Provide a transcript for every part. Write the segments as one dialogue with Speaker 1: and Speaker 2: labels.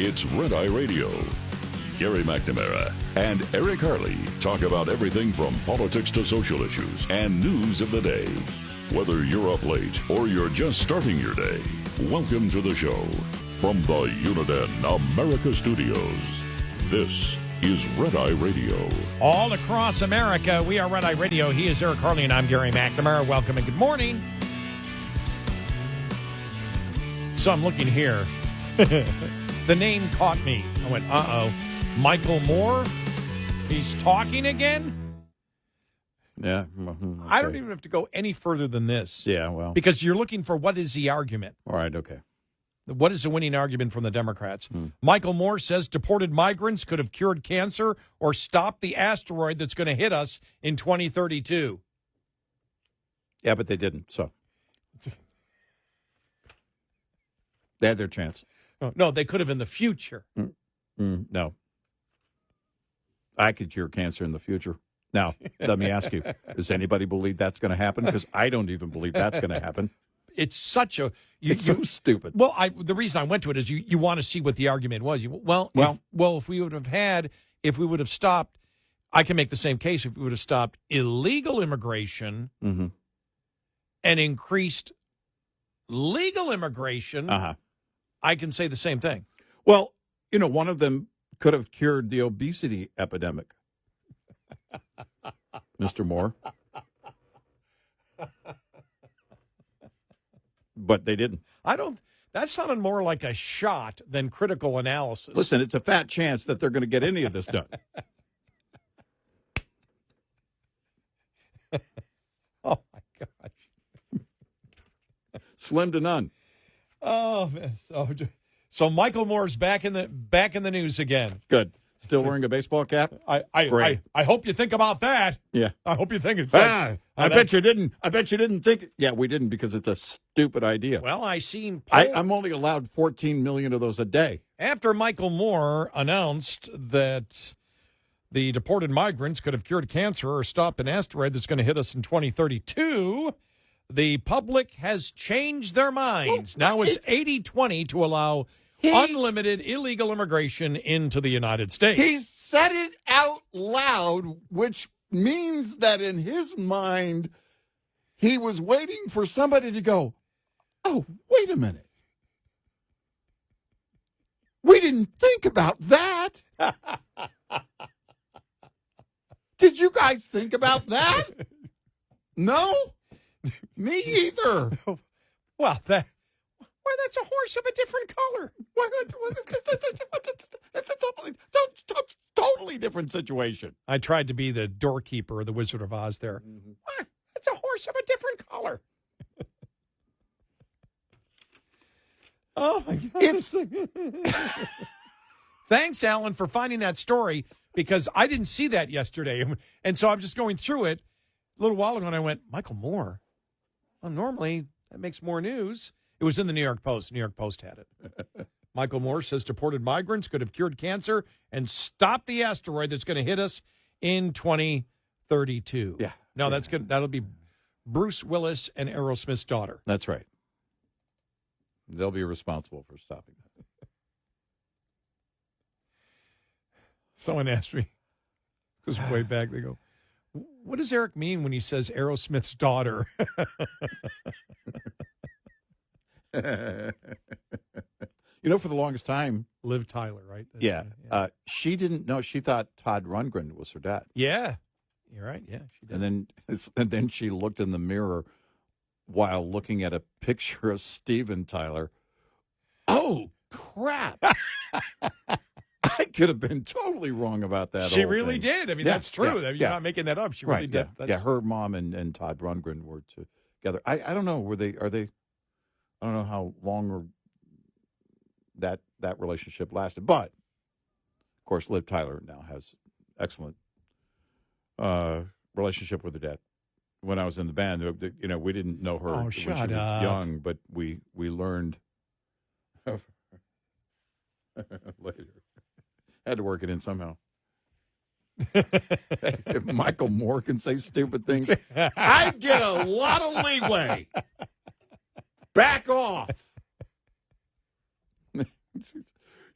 Speaker 1: It's Red Eye Radio. Gary McNamara and Eric Harley talk about everything from politics to social issues and news of the day. Whether you're up late or you're just starting your day, welcome to the show. From the Uniden America Studios, this is Red Eye Radio.
Speaker 2: All across America, we are Red Eye Radio. He is Eric Harley, and I'm Gary McNamara. Welcome and good morning. So I'm looking here. The name caught me. I went, uh-oh. Michael Moore? He's talking again?
Speaker 3: Yeah. Okay.
Speaker 2: I don't even have to go any further than this.
Speaker 3: Yeah, well.
Speaker 2: Because you're looking for what is the argument.
Speaker 3: All right, okay.
Speaker 2: What is the winning argument from the Democrats? Michael Moore says deported migrants could have cured cancer or stopped the asteroid that's going to hit us in 2032.
Speaker 3: Yeah, but they didn't, so. They had their chance.
Speaker 2: No, they could have in the future.
Speaker 3: No. I could cure cancer in the future. Now, let me ask you, does anybody believe that's going to happen? Because I don't even believe that's going to happen.
Speaker 2: It's such a...
Speaker 3: It's so stupid.
Speaker 2: Well, the reason I went to it is you want to see what the argument was. If we would have stopped, I can make the same case if we would have stopped illegal immigration and increased legal immigration, I can say the same thing.
Speaker 3: Well, you know, one of them could have cured the obesity epidemic. Mr. Moore. But they didn't.
Speaker 2: That sounded more like a shot than critical analysis.
Speaker 3: Listen, it's a fat chance that they're going to get any of this done.
Speaker 2: Oh, my gosh.
Speaker 3: Slim to none.
Speaker 2: Oh, man. So Michael Moore's back in the news again.
Speaker 3: Good. Still wearing a baseball cap?
Speaker 2: I hope you think about that.
Speaker 3: Yeah.
Speaker 2: I hope you think it's
Speaker 3: I bet you didn't. I bet you didn't think. Yeah, we didn't because it's a stupid idea.
Speaker 2: Well, I'm
Speaker 3: only allowed 14 million of those a day.
Speaker 2: After Michael Moore announced that the deported migrants could have cured cancer or stopped an asteroid that's going to hit us in 2032, the public has changed their minds. Now it's 80-20 to allow unlimited illegal immigration into the United States.
Speaker 3: He said it out loud, which means that in his mind, he was waiting for somebody to go, oh, wait a minute. We didn't think about that. Did you guys think about that? No? Me either.
Speaker 2: Well, that's a horse of a different color.
Speaker 3: That's a totally different situation.
Speaker 2: I tried to be the doorkeeper of the Wizard of Oz there. That's a horse of a different color. Oh, my God. Thanks, Alan, for finding that story, because I didn't see that yesterday. And so I'm just going through it a little while ago, and I went, Michael Moore? Well, normally that makes more news. It was in the New York Post. New York Post had it. Michael Moore says deported migrants could have cured cancer and stopped the asteroid that's going to hit us in 2032.
Speaker 3: Yeah.
Speaker 2: No, that'll be Bruce Willis and Aerosmith's daughter.
Speaker 3: That's right. They'll be responsible for stopping that.
Speaker 2: Someone asked me, this was way back, they go, what does Eric mean when he says Aerosmith's daughter?
Speaker 3: You know, for the longest time,
Speaker 2: Liv Tyler, right?
Speaker 3: Yeah. She didn't know. She thought Todd Rundgren was her dad.
Speaker 2: Yeah. You're right. Yeah, she did.
Speaker 3: And then she looked in the mirror while looking at a picture of Steven Tyler. Oh, crap. I could have been totally wrong about that.
Speaker 2: She really did. I mean, that's true. You're not making that up. She really did.
Speaker 3: Yeah, her mom and Todd Rundgren were together. I don't know. Are they? I don't know how long or that relationship lasted, but of course, Liv Tyler now has excellent relationship with her dad. When I was in the band, you know, we didn't know her when she was young, but we learned later. Had to work it in somehow. If Michael Moore can say stupid things, I get a lot of leeway. Back off.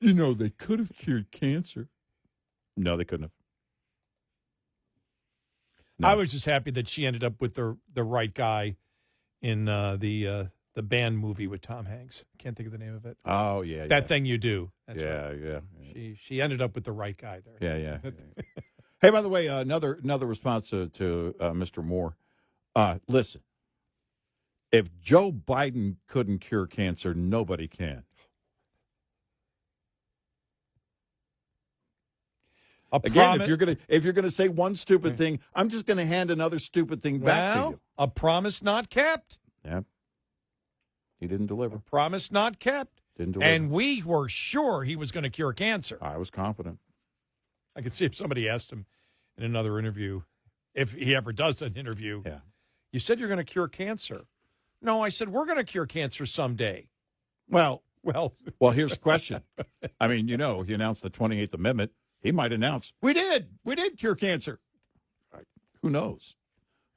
Speaker 3: They could have cured cancer. No, they couldn't have. No.
Speaker 2: I was just happy that she ended up with the right guy in the band movie with Tom Hanks. Can't think of the name of it.
Speaker 3: Oh, yeah.
Speaker 2: That Thing You Do. That's
Speaker 3: yeah,
Speaker 2: right.
Speaker 3: yeah.
Speaker 2: She ended up with the right guy there.
Speaker 3: Yeah. Hey, by the way, another response to Mr. Moore. Listen, if Joe Biden couldn't cure cancer, nobody can. Again, if you're gonna say one stupid thing, I'm just gonna hand another stupid thing back to you.
Speaker 2: A promise not kept.
Speaker 3: Yeah, he didn't deliver.
Speaker 2: A promise not kept.
Speaker 3: Didn't deliver.
Speaker 2: And we were sure he was going to cure cancer.
Speaker 3: I was confident.
Speaker 2: I could see if somebody asked him in another interview, if he ever does an interview.
Speaker 3: Yeah.
Speaker 2: You said you're going to cure cancer. No, I said we're going to cure cancer someday.
Speaker 3: Well, here's the question. I mean, he announced the 28th Amendment. He might announce, we did cure cancer. Who knows?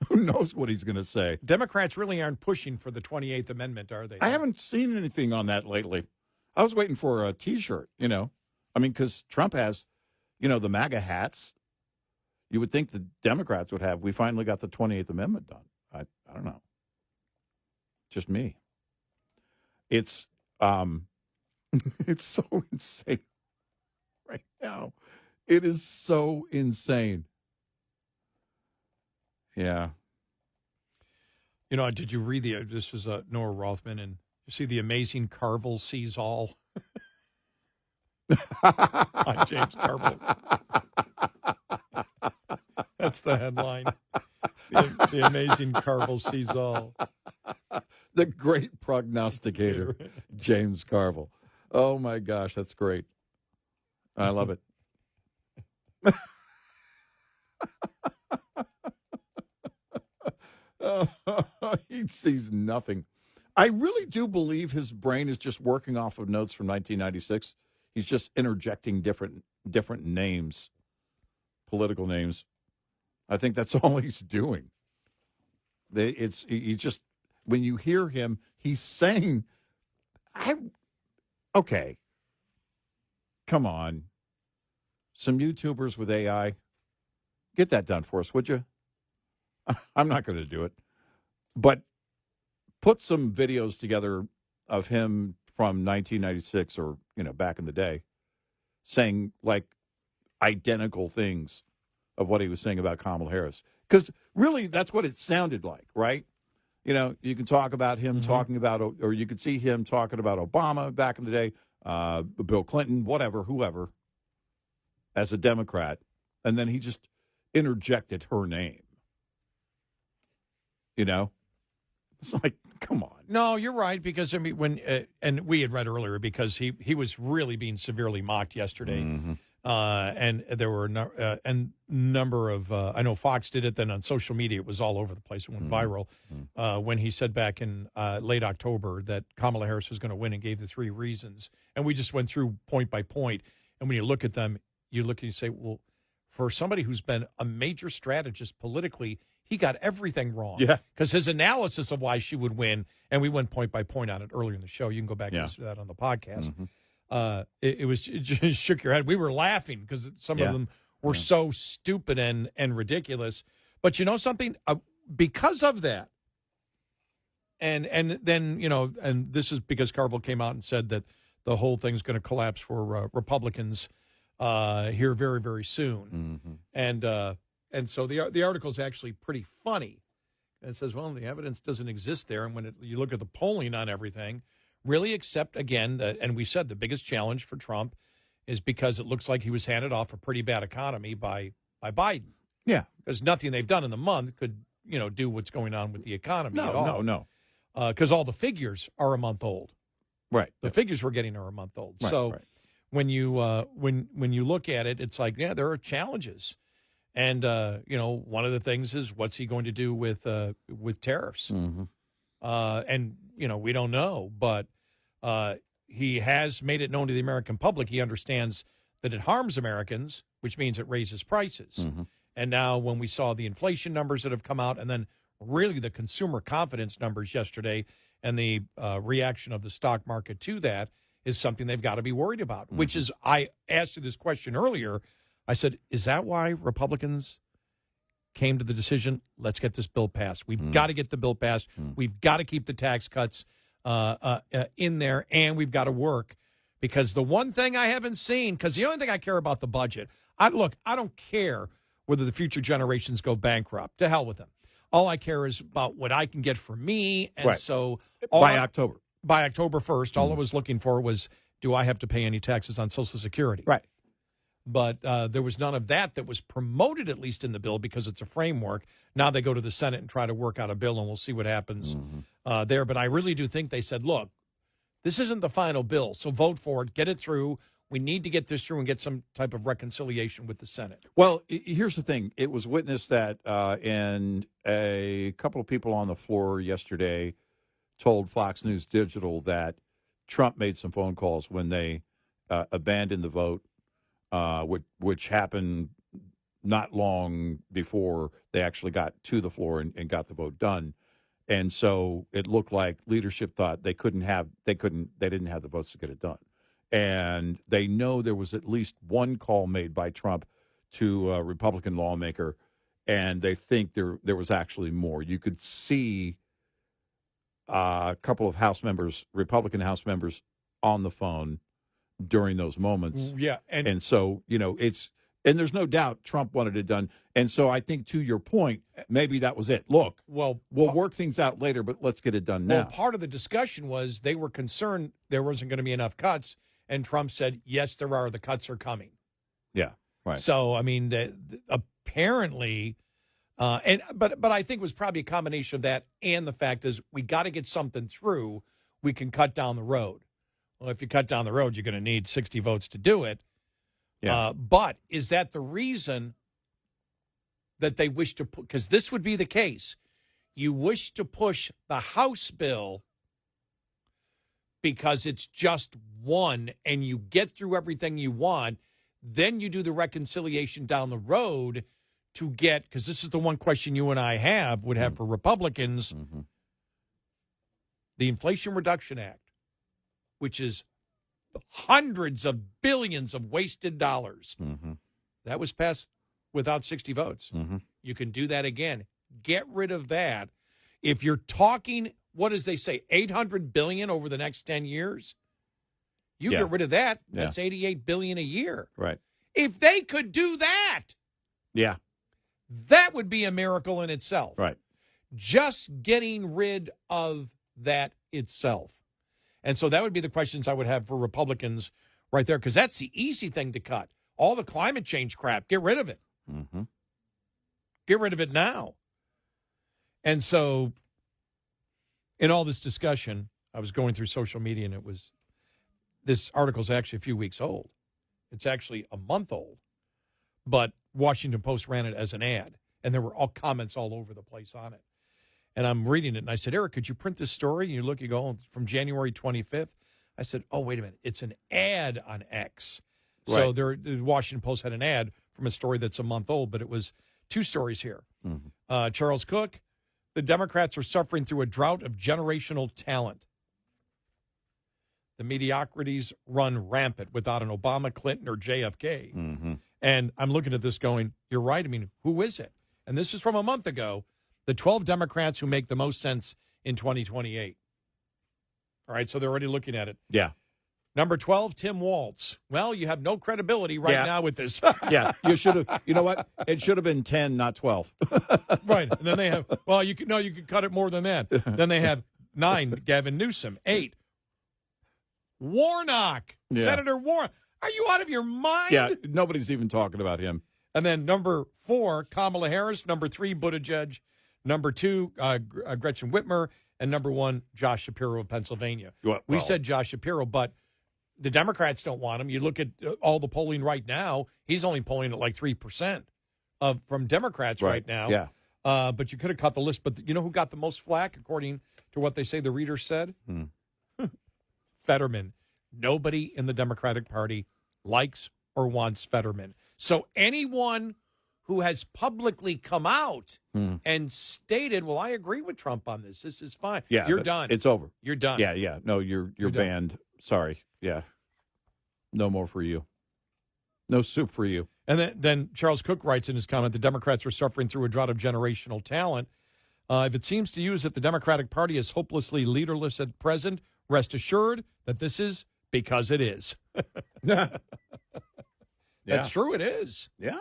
Speaker 3: Who knows what he's going to say?
Speaker 2: Democrats really aren't pushing for the 28th Amendment, are they?
Speaker 3: I haven't seen anything on that lately. I was waiting for a T-shirt, because Trump has, the MAGA hats. You would think the Democrats would have. We finally got the 28th Amendment done. I don't know. Just me. It's it's so insane right now. It is so insane. Yeah.
Speaker 2: Did you read this is Noah Rothman, and you see the amazing Carville sees all? On James Carville. That's the headline. The amazing Carville sees all.
Speaker 3: The great prognosticator, James Carville. Oh, my gosh, that's great. I love it. He sees nothing. I really do believe his brain is just working off of notes from 1996. He's just interjecting different names, political names. I think that's all he's doing. He just, when you hear him, he's saying, okay, come on. Some YouTubers with AI, get that done for us, would you? I'm not going to do it. But put some videos together of him from 1996 or, back in the day saying like identical things of what he was saying about Kamala Harris. Because really that's what it sounded like, right? You can talk about him talking about, or you could see him talking about Obama back in the day, Bill Clinton, whatever, whoever, as a Democrat. And then he just interjected her name. It's like, come on.
Speaker 2: No, you're right, because when and we had read earlier, because he was really being severely mocked yesterday, and there were a number of I know Fox did it. Then on social media, it was all over the place. It went viral when he said back in late October that Kamala Harris was going to win and gave the 3 reasons, and we just went through point by point. And when you look at them, you say, well, for somebody who's been a major strategist politically, he got everything wrong.
Speaker 3: Yeah.
Speaker 2: Because his analysis of why she would win, and we went point by point on it earlier in the show. You can go back and listen to that on the podcast. It just shook your head. We were laughing because some of them were so stupid and ridiculous. But you know something? Because of that, and then, and this is because Carville came out and said that the whole thing's going to collapse for Republicans here very, very soon. And so the article is actually pretty funny. It says, well, the evidence doesn't exist there. And when you look at the polling on everything, really, except, again, and we said the biggest challenge for Trump is because it looks like he was handed off a pretty bad economy by Biden.
Speaker 3: Yeah.
Speaker 2: Because nothing they've done in the month could, do what's going on with the economy at all.
Speaker 3: No.
Speaker 2: Because all the figures are a month old.
Speaker 3: Right.
Speaker 2: The figures we're getting are a month old.
Speaker 3: Right,
Speaker 2: so
Speaker 3: right.
Speaker 2: when you look at it, it's like, there are challenges. And, one of the things is, what's he going to do with tariffs? And, we don't know. But he has made it known to the American public. He understands that it harms Americans, which means it raises prices. And now when we saw the inflation numbers that have come out, and then really the consumer confidence numbers yesterday and the reaction of the stock market to that, is something they've got to be worried about, which is, I asked you this question earlier. I said, is that why Republicans came to the decision, let's get this bill passed? We've got to get the bill passed. We've got to keep the tax cuts in there, and we've got to work. Because the one thing I haven't seen, because the only thing I care about the budget, I don't care whether the future generations go bankrupt. To hell with them. All I care is about what I can get for me. And so
Speaker 3: by October
Speaker 2: 1st, all I was looking for was, do I have to pay any taxes on Social Security?
Speaker 3: Right.
Speaker 2: But there was none of that was promoted, at least in the bill, because it's a framework. Now they go to the Senate and try to work out a bill, and we'll see what happens there. But I really do think they said, look, this isn't the final bill, so vote for it, get it through. We need to get this through and get some type of reconciliation with the Senate.
Speaker 3: Well, here's the thing. It was witnessed that and a couple of people on the floor yesterday told Fox News Digital that Trump made some phone calls when they abandoned the vote, which happened not long before they actually got to the floor and got the vote done. And so it looked like leadership thought they didn't have the votes to get it done. And they know there was at least one call made by Trump to a Republican lawmaker, and they think there was actually more. You could see a couple of Republican House members on the phone during those moments.
Speaker 2: Yeah.
Speaker 3: And so, and there's no doubt Trump wanted it done. And so I think, to your point, maybe that was it. Look, we'll work things out later, but let's get it done now.
Speaker 2: Well, part of the discussion was they were concerned there wasn't going to be enough cuts, and Trump said, yes, there are. The cuts are coming.
Speaker 3: Yeah, right.
Speaker 2: So, I mean, apparently, but I think it was probably a combination of that and the fact is we got to get something through. We can cut down the road. Well, if you cut down the road, you're going to need 60 votes to do it.
Speaker 3: Yeah.
Speaker 2: But is that the reason that they wish to put? Because this would be the case. You wish to push the House bill because it's just one and you get through everything you want. Then you do the reconciliation down the road to get, because this is the one question you and I would have for Republicans, the Inflation Reduction Act, which is hundreds of billions of wasted dollars. That was passed without 60 votes. You can do that again. Get rid of that. If you're talking, what does they say, $800 billion over the next 10 years? You get rid of that, that's $88 billion a year.
Speaker 3: Right.
Speaker 2: If they could do that, that would be a miracle in itself.
Speaker 3: Right.
Speaker 2: Just getting rid of that itself. And so that would be the questions I would have for Republicans right there, because that's the easy thing to cut. All the climate change crap, get rid of it. Get rid of it now. And so in all this discussion, I was going through social media, and this article is actually a few weeks old. It's actually a month old. But Washington Post ran it as an ad, and there were all comments all over the place on it. And I'm reading it, and I said, Eric, could you print this story? And you go, it's from January 25th. I said, oh, wait a minute. It's an ad on X.
Speaker 3: Right.
Speaker 2: So the Washington Post had an ad from a story that's a month old, but it was two stories here. Charles Cook, the Democrats are suffering through a drought of generational talent. The mediocrities run rampant without an Obama, Clinton, or JFK. And I'm looking at this going, you're right. I mean, who is it? And this is from a month ago. The 12 Democrats who make the most sense in 2028. All right, so they're already looking at it.
Speaker 3: Yeah.
Speaker 2: Number 12, Tim Walz. Well, you have no credibility right now with this.
Speaker 3: You should have. You know what? It should have been 10, not 12.
Speaker 2: Right. And then they have, you could cut it more than that. Then they have 9, Gavin Newsom. 8, Warnock. Senator Warnock. Are you out of your mind?
Speaker 3: Yeah, nobody's even talking about him.
Speaker 2: And then number 4, Kamala Harris. Number 3, Buttigieg. Number 2, Gretchen Whitmer. And number 1, Josh Shapiro of Pennsylvania. We said Josh Shapiro, but the Democrats don't want him. You look at all the polling right now, he's only polling at like 3% from Democrats right now.
Speaker 3: Yeah.
Speaker 2: But you could have cut the list. But you know who got the most flack, according to what they say the readers said? Fetterman. Nobody in the Democratic Party likes or wants Fetterman. So anyone who has publicly come out and stated, well, I agree with Trump on this. This is fine.
Speaker 3: Yeah,
Speaker 2: You're done.
Speaker 3: It's over.
Speaker 2: You're done.
Speaker 3: Yeah. No, you're banned. Sorry. Yeah. No more for you. No soup for you.
Speaker 2: And then Charles Cook writes in his comment, the Democrats are suffering through a drought of generational talent. If it seems to you that the Democratic Party is hopelessly leaderless at present, rest assured that this is because it is. That's true. It is.
Speaker 3: Yeah.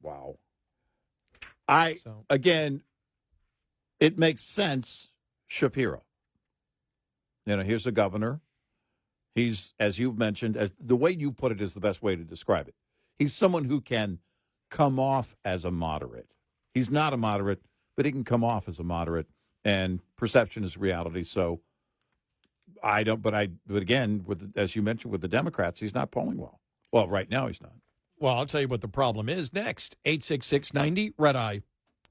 Speaker 3: Wow. Again, it makes sense, Shapiro. Here's a governor. He's, as you've mentioned, as the way you put it is the best way to describe it. He's someone who can come off as a moderate. He's not a moderate, but he can come off as a moderate, and perception is reality. So but again, as you mentioned, with the Democrats, he's not polling well. Well, right now he's not.
Speaker 2: Well, I'll tell you what the problem is next. 86690 Red Eye.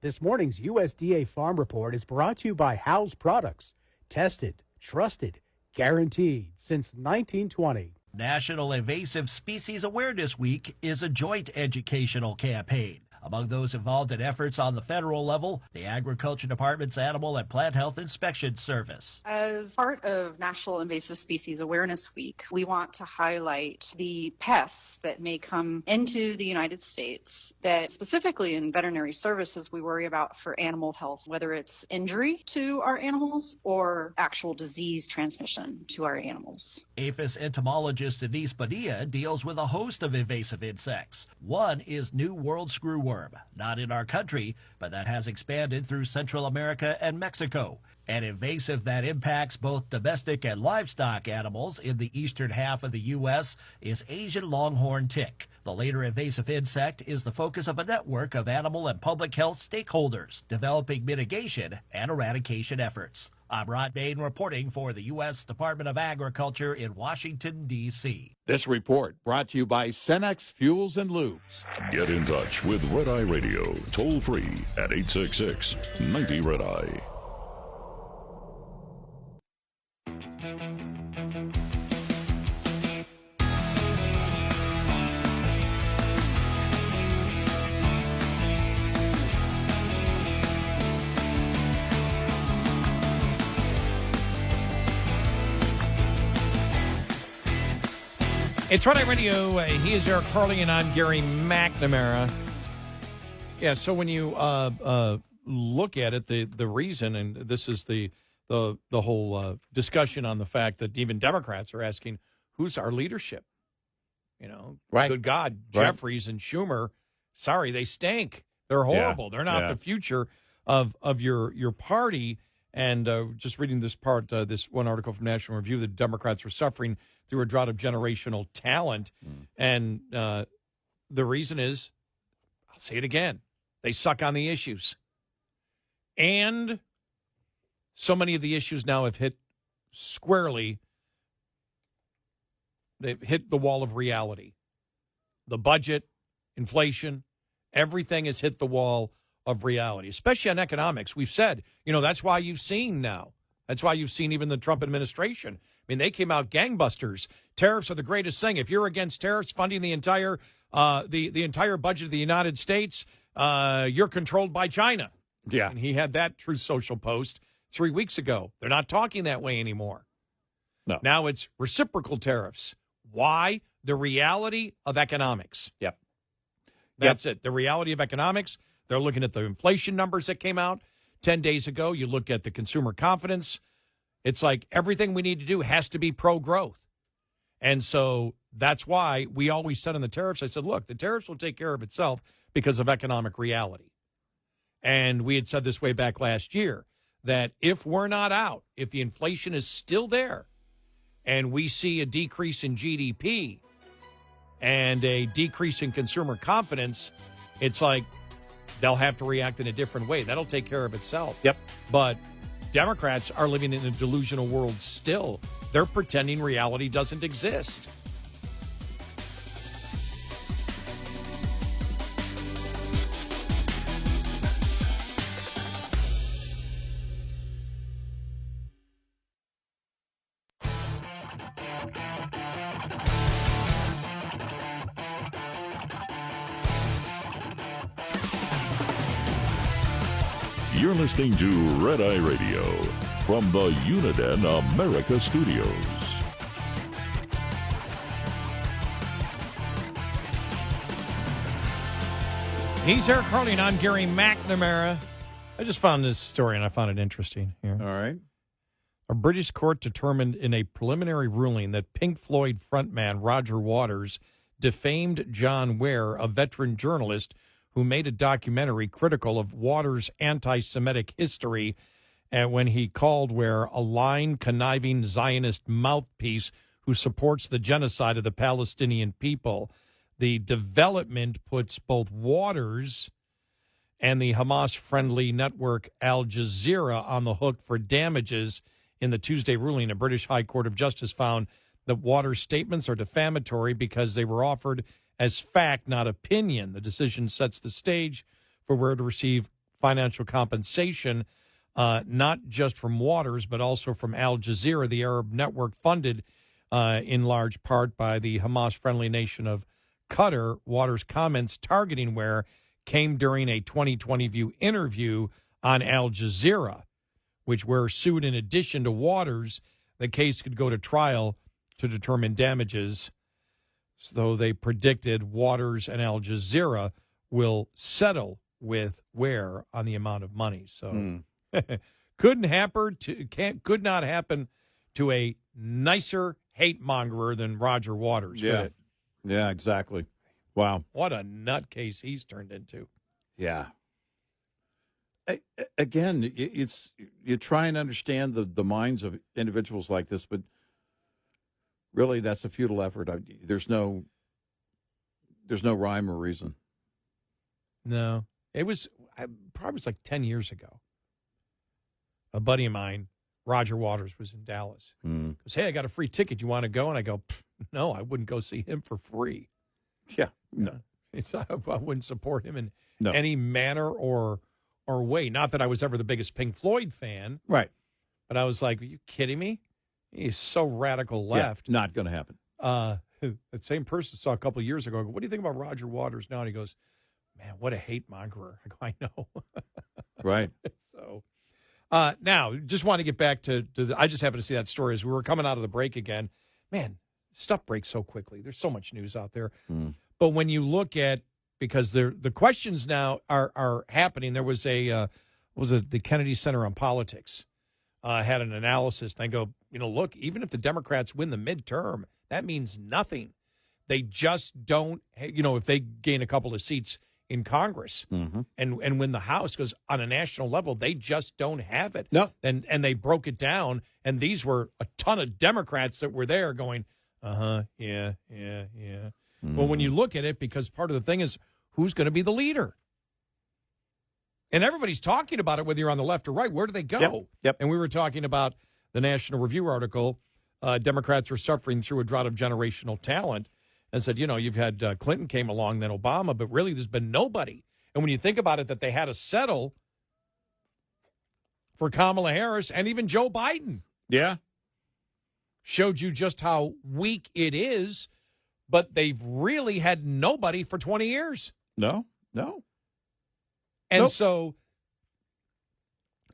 Speaker 4: This morning's USDA Farm Report is brought to you by House Products. Tested, trusted, guaranteed since 1920.
Speaker 5: National Invasive Species Awareness Week is a joint educational campaign. Among those involved in efforts on the federal level, the Agriculture Department's Animal and Plant Health Inspection Service.
Speaker 6: As part of National Invasive Species Awareness Week, we want to highlight the pests that may come into the United States that specifically in veterinary services we worry about for animal health, whether it's injury to our animals or actual disease transmission to our animals.
Speaker 5: APHIS entomologist Denise Padilla deals with a host of invasive insects. One is New World Screwworm. Not in our country, but that has expanded through Central America and Mexico. An invasive that impacts both domestic and livestock animals in the eastern half of the U.S. is Asian longhorn tick. The later invasive insect is the focus of a network of animal and public health stakeholders developing mitigation and eradication efforts. I'm Rod Bain reporting for the U.S. Department of Agriculture in Washington, D.C.
Speaker 3: This report brought to you by Cenex Fuels and Lubes.
Speaker 1: Get in touch with Red Eye Radio, toll free at 866-90 Red Eye.
Speaker 2: It's Red Eye Radio. He is Eric Harley, and I'm Gary McNamara. Yeah, so when you look at it, the reason, and this is the whole discussion on the fact that even Democrats are asking, who's our leadership?
Speaker 3: Right.
Speaker 2: Good God,
Speaker 3: Right.
Speaker 2: Jeffries and Schumer, sorry, they stink. They're horrible.
Speaker 3: Yeah.
Speaker 2: They're not
Speaker 3: Yeah.
Speaker 2: the future of your party. And just reading this part, this one article from National Review, the Democrats are suffering through a drought of generational talent. And the reason is, I'll say it again, they suck on the issues. And so many of the issues now have hit squarely, they've hit the wall of reality. The budget, inflation, everything has hit the wall of reality, especially on economics. We've said, that's why you've seen even the Trump administration. I mean, they came out gangbusters. Tariffs are the greatest thing. If you're against tariffs, funding the entire the entire budget of the United States, you're controlled by China.
Speaker 3: Yeah.
Speaker 2: And he had that Truth Social post 3 weeks ago. They're not talking that way anymore.
Speaker 3: No.
Speaker 2: Now it's reciprocal tariffs. Why? The reality of economics.
Speaker 3: Yep.
Speaker 2: That's it. The reality of economics. They're looking at the inflation numbers that came out 10 days ago. You look at the consumer confidence. It's like everything we need to do has to be pro-growth. And so that's why we always said on the tariffs, I said, look, the tariffs will take care of itself because of economic reality. And we had said this way back last year, that if we're not out, if the inflation is still there, and we see a decrease in GDP and a decrease in consumer confidence, it's like they'll have to react in a different way. That'll take care of itself.
Speaker 3: Yep.
Speaker 2: But Democrats are living in a delusional world still. They're pretending reality doesn't exist.
Speaker 1: You're listening to Red Eye Radio from the Uniden America Studios.
Speaker 2: He's Eric Harley, and I'm Gary McNamara. I just found this story, and I found it interesting here.
Speaker 3: All right.
Speaker 2: A British court determined in a preliminary ruling that Pink Floyd frontman Roger Waters defamed John Ware, a veteran journalist who made a documentary critical of Waters' anti-Semitic history, and when he called Ware a lying, conniving Zionist mouthpiece who supports the genocide of the Palestinian people. The development puts both Waters and the Hamas-friendly network Al Jazeera on the hook for damages. In the Tuesday ruling, a British High Court of Justice found that Waters' statements are defamatory because they were offered as fact, not opinion. The decision sets the stage for Ware to receive financial compensation, not just from Waters, but also from Al Jazeera, the Arab network funded in large part by the Hamas-friendly nation of Qatar. Waters' comments targeting Ware came during a 2020 View interview on Al Jazeera, which Ware sued. In addition to Waters, the case could go to trial to determine damages. So they predicted Waters and Al Jazeera will settle with Ware on the amount of money. So could not happen to a nicer hate mongerer than Roger Waters.
Speaker 3: Yeah.
Speaker 2: Could it?
Speaker 3: Yeah, exactly. Wow.
Speaker 2: What a nutcase he's turned into.
Speaker 3: Yeah. Again, it's you try and understand the minds of individuals like this, but really that's a futile effort. There's no rhyme or reason.
Speaker 2: No, it was probably like 10 years ago. A buddy of mine, Roger Waters, was in Dallas. Goes, hey, I got a free ticket. You want to go? And I go, no, I wouldn't go see him for free.
Speaker 3: Yeah, no.
Speaker 2: I wouldn't support him in
Speaker 3: No.
Speaker 2: any manner or way. Not that I was ever the biggest Pink Floyd fan.
Speaker 3: Right.
Speaker 2: But I was like, are you kidding me? He's so radical left.
Speaker 3: Yeah, not going to happen.
Speaker 2: That same person saw a couple of years ago. I go, what do you think about Roger Waters now? And he goes, man, what a hate mongerer. I go, I know.
Speaker 3: Right.
Speaker 2: So now, just want to get back to I just happened to see that story as we were coming out of the break again. Man, stuff breaks so quickly. There's so much news out there. But when you look at, because the questions now are happening. There was the Kennedy Center on Politics had an analysis. And I go, look, even if the Democrats win the midterm, that means nothing. They just don't, if they gain a couple of seats in Congress and win the House, because on a national level, they just don't have it.
Speaker 3: No.
Speaker 2: And they broke it down, and these were a ton of Democrats that were there going, yeah. Well, when you look at it, because part of the thing is who's going to be the leader? And everybody's talking about it, whether you're on the left or right. Where do they go?
Speaker 3: Yep.
Speaker 2: And we were talking about the National Review article, Democrats are suffering through a drought of generational talent, and said, you've had Clinton came along, then Obama, but really there's been nobody. And when you think about it, that they had to settle for Kamala Harris and even Joe Biden.
Speaker 3: Yeah.
Speaker 2: Showed you just how weak it is, but they've really had nobody for 20 years.
Speaker 3: No.
Speaker 2: And
Speaker 3: Nope.
Speaker 2: so,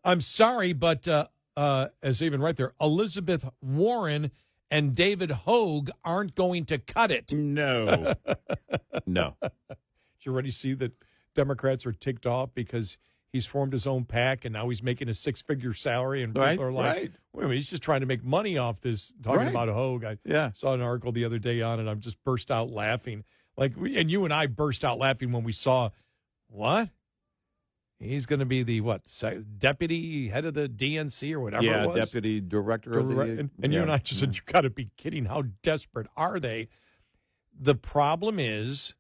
Speaker 2: I'm sorry, but as even right there, Elizabeth Warren and David Hogue aren't going to cut it.
Speaker 3: No. No.
Speaker 2: Did you already see that Democrats are ticked off because he's formed his own PAC and now he's making a six-figure salary, and people are like, wait a minute, he's just trying to make money off this, talking about Hogue. I saw an article the other day on it. I'm just burst out laughing. And you and I burst out laughing when we saw, what? He's going to be the, deputy head of the DNC or whatever it was?
Speaker 3: Deputy director of the...
Speaker 2: And you and I just said, you got to be kidding. How desperate are they? The problem is,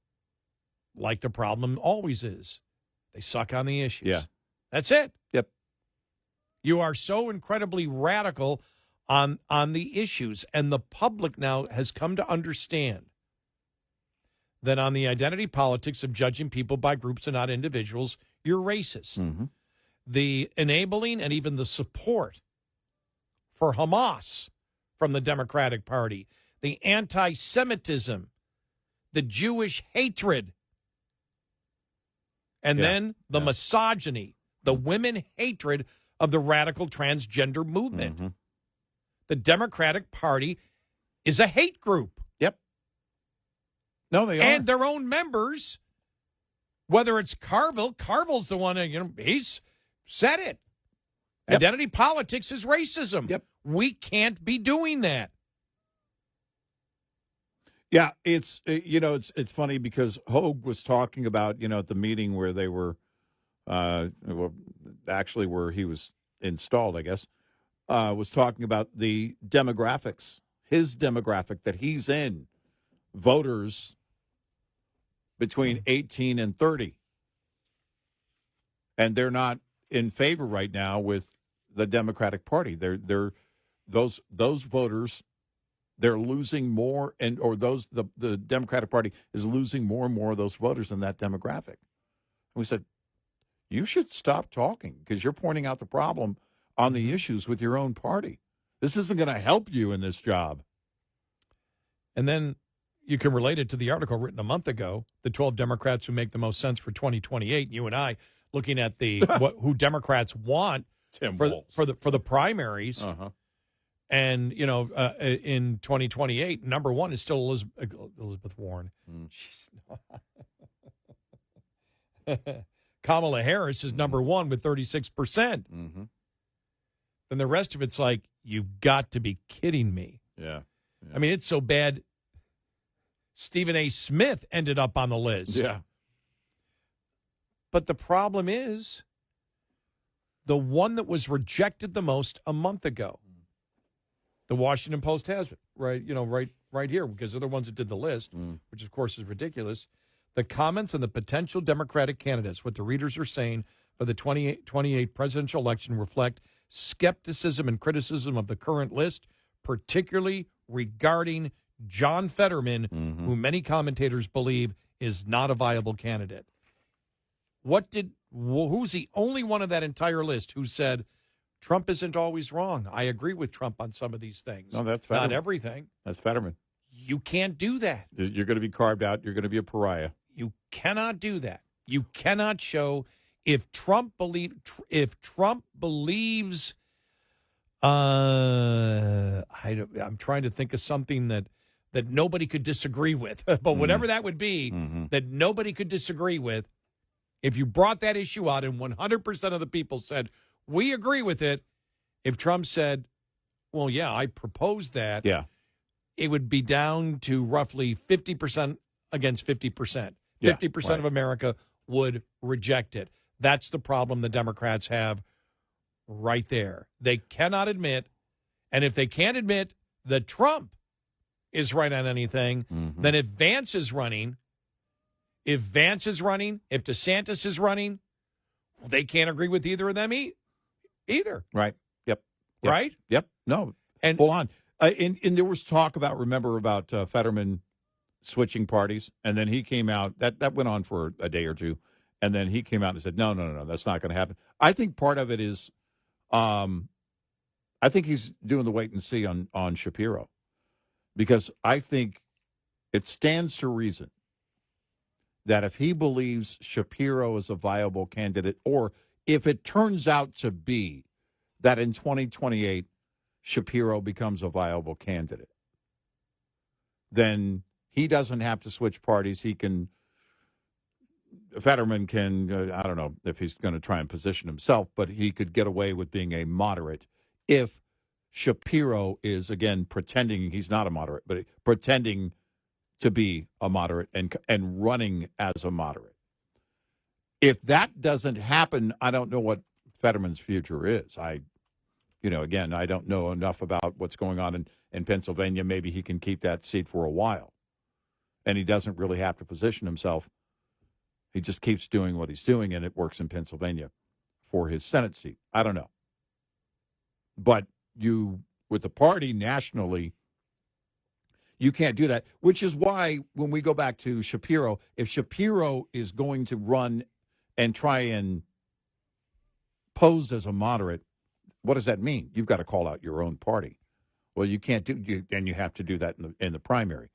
Speaker 2: like the problem always is, they suck on the issues.
Speaker 3: Yeah.
Speaker 2: That's it.
Speaker 3: Yep.
Speaker 2: You are so incredibly radical on the issues, and the public now has come to understand that on the identity politics of judging people by groups and not individuals, you're racist. The enabling and even the support for Hamas from the Democratic Party, the anti-Semitism, the Jewish hatred, and then the misogyny, the women hatred of the radical transgender movement. The Democratic Party is a hate group.
Speaker 3: Yep. No, they are.
Speaker 2: And their own members, whether it's Carville's the one, he's said it.
Speaker 3: Yep.
Speaker 2: Identity politics is racism.
Speaker 3: Yep.
Speaker 2: We can't be doing that.
Speaker 3: Yeah, it's funny because Hogue was talking about, at the meeting where they were, actually where he was installed, I guess, was talking about the demographics, his demographic that he's in, voters between 18 and 30. And they're not in favor right now with the Democratic Party. They're those voters, they're losing more, the Democratic Party is losing more and more of those voters in that demographic. And we said, you should stop talking because you're pointing out the problem on the issues with your own party. This isn't going to help you in this job.
Speaker 2: And then you can relate it to the article written a month ago, the 12 Democrats who make the most sense for 2028. You and I looking at the who Democrats want for the primaries.
Speaker 3: Uh-huh.
Speaker 2: And, in 2028, number one is still Elizabeth Warren. She's Kamala Harris is number one with 36%.
Speaker 3: Mm-hmm.
Speaker 2: And the rest of it's like, you've got to be kidding me.
Speaker 3: Yeah.
Speaker 2: I mean, it's so bad. Stephen A. Smith ended up on the list.
Speaker 3: Yeah.
Speaker 2: But the problem is the one that was rejected the most a month ago. The Washington Post has it right here because they're the ones that did the list, which of course is ridiculous. The comments on the potential Democratic candidates, what the readers are saying for the 2028 presidential election, reflect skepticism and criticism of the current list, particularly regarding John Fetterman, who many commentators believe is not a viable candidate. Who's the only one of that entire list who said Trump isn't always wrong? I agree with Trump on some of these things.
Speaker 3: No, that's Fetterman.
Speaker 2: Not everything.
Speaker 3: That's Fetterman.
Speaker 2: You can't do that.
Speaker 3: You're going to be carved out. You're going to be a pariah.
Speaker 2: You cannot do that. You cannot show if Trump believes. I'm trying to think of something that nobody could disagree with, but whatever that would be, that nobody could disagree with. If you brought that issue out and 100% of the people said, we agree with it, if Trump said, well, yeah, I proposed that, it would be down to roughly 50% against 50%. 50% of America would reject it. That's the problem the Democrats have right there. They cannot admit, and if they can't admit that Trump is right on anything, then if Vance is running, if DeSantis is running, well, they can't agree with either of them either.
Speaker 3: Right. Yep.
Speaker 2: Right?
Speaker 3: Yep. No.
Speaker 2: And
Speaker 3: hold on. And there was talk about Fetterman switching parties, and then he came out. That went on for a day or two, and then he came out and said, no, that's not going to happen. I think part of it is, I think he's doing the wait and see on Shapiro, because I think it stands to reason that if he believes Shapiro is a viable candidate, or if it turns out to be that in 2028 Shapiro becomes a viable candidate, then he doesn't have to switch parties. Fetterman can, I don't know if he's going to try and position himself, but he could get away with being a moderate if Shapiro is, again, pretending he's not a moderate, but pretending to be a moderate and running as a moderate. If that doesn't happen, I don't know what Fetterman's future is. Again, I don't know enough about what's going on in Pennsylvania. Maybe he can keep that seat for a while, and he doesn't really have to position himself. He just keeps doing what he's doing, and it works in Pennsylvania for his Senate seat. I don't know. But with the party nationally, you can't do that, which is why when we go back to Shapiro, if Shapiro is going to run and try and pose as a moderate, what does that mean? You've got to call out your own party. Well, you can't and you have to do that in the primary.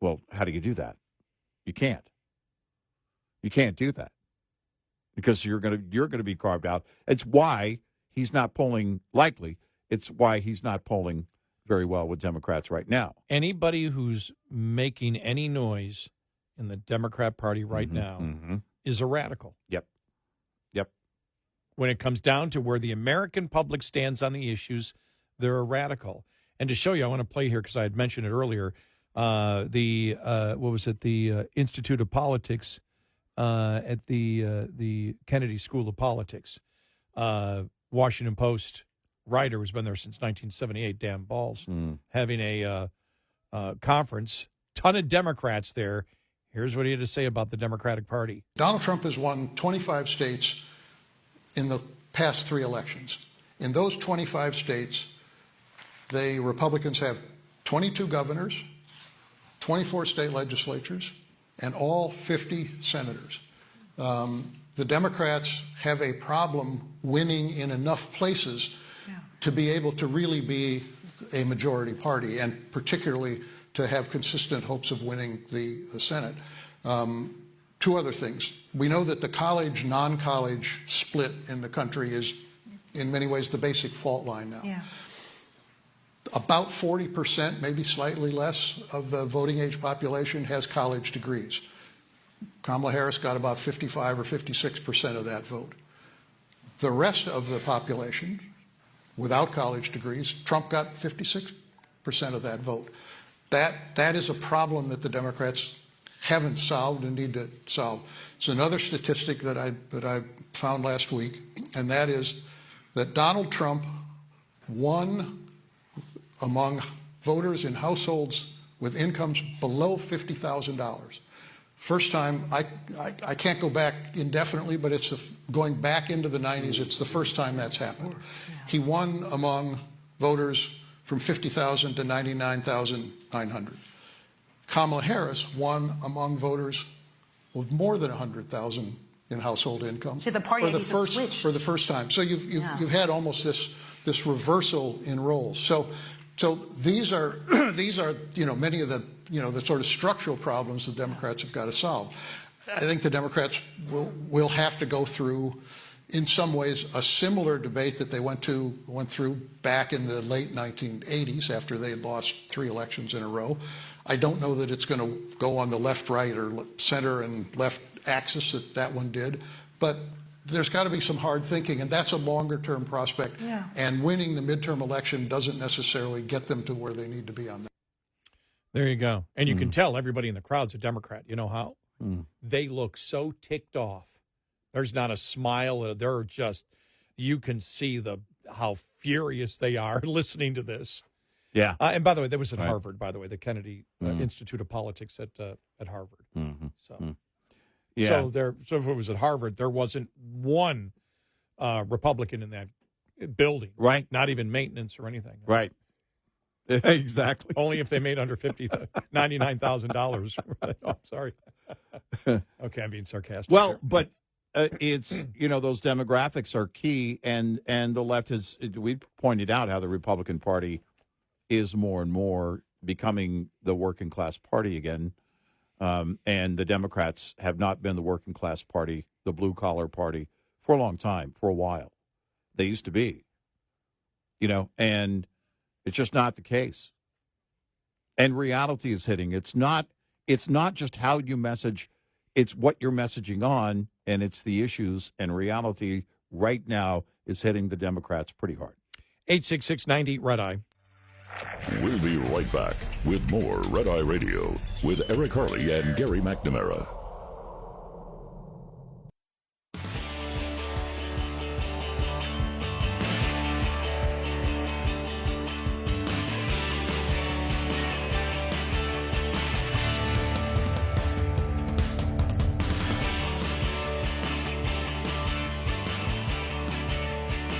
Speaker 3: Well, how do you do that? You can't. You can't do that. because you're gonna be carved out. It's why he's not polling likely. It's why he's not polling very well with Democrats right now.
Speaker 2: Anybody who's making any noise in the Democrat Party right now is a radical.
Speaker 3: Yep.
Speaker 2: When it comes down to where the American public stands on the issues, they're a radical. And to show you, I want to play here because I had mentioned it earlier. The Institute of Politics at the Kennedy School of Politics. Washington Post writer who's been there since 1978, Dan Balls, having a conference. Ton of Democrats there. Here's what he had to say about the Democratic Party.
Speaker 7: Donald Trump has won 25 states in the past 3 elections. In those 25 states, the Republicans have 22 governors, 24 state legislatures, and all 50 senators. The Democrats have a problem winning in enough places to be able to really be a majority party, and particularly to have consistent hopes of winning the Senate. 2 other things. We know that the college, non-college split in the country is in many ways the basic fault line now.
Speaker 8: Yeah.
Speaker 7: About 40%, maybe slightly less, of the voting age population has college degrees. Kamala Harris got about 55 or 56% of that vote. The rest of the population, without college degrees, Trump got 56% of that vote. That is a problem that the Democrats haven't solved and need to solve. It's another statistic that I found last week, and that is that Donald Trump won among voters in households with incomes below $50,000. First time, I can't go back indefinitely, but it's going back into the 90s. It's the first time that's happened. He won among voters from 50,000 to 99,900. Kamala Harris won among voters with more than 100,000 in household income
Speaker 8: So the party
Speaker 7: for the first time. So you've had almost this reversal in roles. So these are many of the sort of structural problems the Democrats have got to solve. I think the Democrats will have to go through, in some ways, a similar debate that they went through back in the late 1980s after they had lost 3 elections in a row. I don't know that it's going to go on the left, right, or center and left axis that one did, but there's got to be some hard thinking, and that's a longer-term prospect.
Speaker 8: Yeah.
Speaker 7: And winning the midterm election doesn't necessarily get them to where they need to be on that.
Speaker 2: There you go. And you can tell everybody in the crowd's a Democrat. You know how? They look so ticked off. There's not a smile. They're just, you can see how furious they are listening to this.
Speaker 3: Yeah.
Speaker 2: And by the way, that was at Harvard, by the way, the Kennedy Institute of Politics at Harvard. So,
Speaker 3: Yeah.
Speaker 2: so if it was at Harvard, there wasn't one Republican in that building.
Speaker 3: Right.
Speaker 2: Not even maintenance or anything.
Speaker 3: Right. Exactly.
Speaker 2: Only if they made under $99,000. Oh, I'm sorry. Okay, I'm being sarcastic.
Speaker 3: Well,
Speaker 2: here.
Speaker 3: but it's, those demographics are key, and the left has, we pointed out how the Republican Party is more and more becoming the working class party again. And the Democrats have not been the working class party, the blue collar party, for a long time, for a while. They used to be, and it's just not the case. And reality is hitting. It's not just how you message, it's what you're messaging on, and it's the issues, and reality right now is hitting the Democrats pretty hard.
Speaker 2: 866-90 Red Eye.
Speaker 1: We'll be right back with more Red Eye Radio with Eric Harley and Gary McNamara.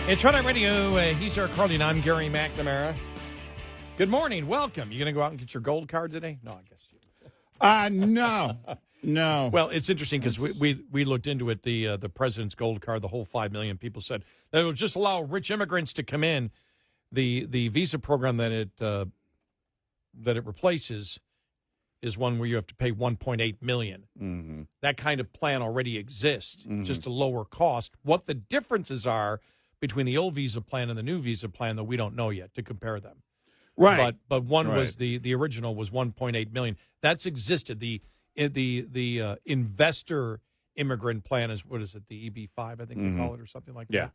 Speaker 2: It's Red Eye Radio. He's Eric Harley, and I'm Gary McNamara. Good morning. Welcome. You going to go out and get your gold card today? No, I guess you.
Speaker 3: No.
Speaker 2: Well, it's interesting because we looked into it. The president's gold card, the whole 5 million people said that it would just allow rich immigrants to come in. The visa program that it replaces is one where you have to pay $1.8 million.
Speaker 3: Mm-hmm.
Speaker 2: That kind of plan already exists,
Speaker 3: Mm-hmm.
Speaker 2: just a lower cost. What the differences are between the old visa plan and the new visa plan, though, we don't know yet to compare them.
Speaker 3: Right.
Speaker 2: But one
Speaker 3: Right.
Speaker 2: was the original was $1.8 million. That's existed. The investor immigrant plan is, what is it, the EB5, I think they call it, or something like
Speaker 3: Yeah.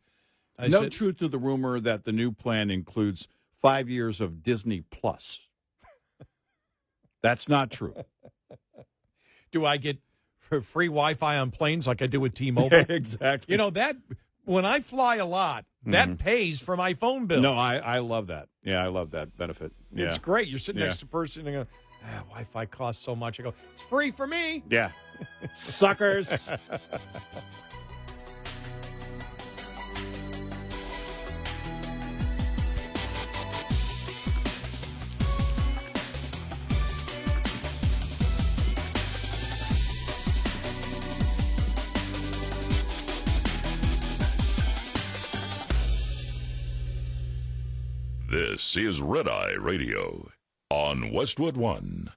Speaker 2: that.
Speaker 3: No truth to the rumor that the new plan includes 5 years of Disney Plus. That's not true.
Speaker 2: Do I get free Wi-Fi on planes like I do with T-Mobile?
Speaker 3: Exactly.
Speaker 2: You know, that when I fly a lot, that pays for my phone bill.
Speaker 3: No, I love that. Yeah, I love that benefit. Yeah.
Speaker 2: It's great. You're sitting
Speaker 3: Yeah.
Speaker 2: next to a person and you go, Wi-Fi costs so much. I go, it's free for me.
Speaker 3: Yeah. Suckers.
Speaker 1: This is Red Eye Radio on Westwood One.